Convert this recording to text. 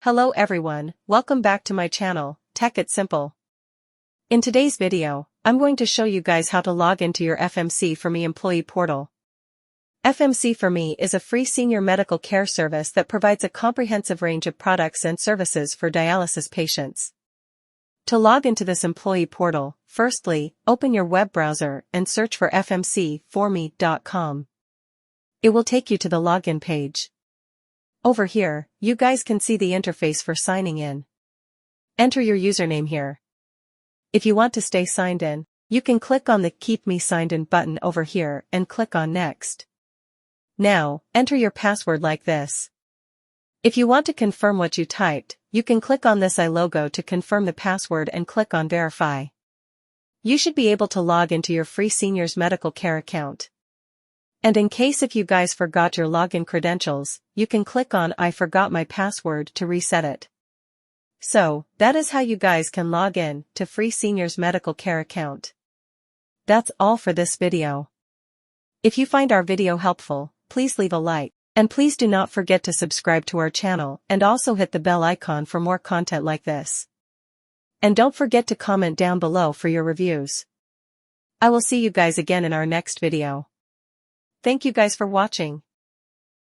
Hello everyone, welcome back to my channel, Tech It Simple. In today's video, I'm going to show you guys how to log into your FMC for Me employee portal. FMC for Me is a free senior medical care service that provides a comprehensive range of products and services for dialysis patients. To log into this employee portal, firstly, open your web browser and search for fmcforme.com. It will take you to the login page. Over here, you guys can see the interface for signing in. Enter your username here. If you want to stay signed in, you can click on the Keep Me Signed In button over here and click on Next. Now, enter your password like this. If you want to confirm what you typed, you can click on this eye logo to confirm the password and click on Verify. You should be able to log into your free seniors medical care account. And in case if you guys forgot your login credentials, you can click on I forgot my password to reset it. So, that is how you guys can log in to free seniors medical care account. That's all for this video. If you find our video helpful, please leave a like, and please do not forget to subscribe to our channel and also hit the bell icon for more content like this. And don't forget to comment down below for your reviews. I will see you guys again in our next video. Thank you guys for watching.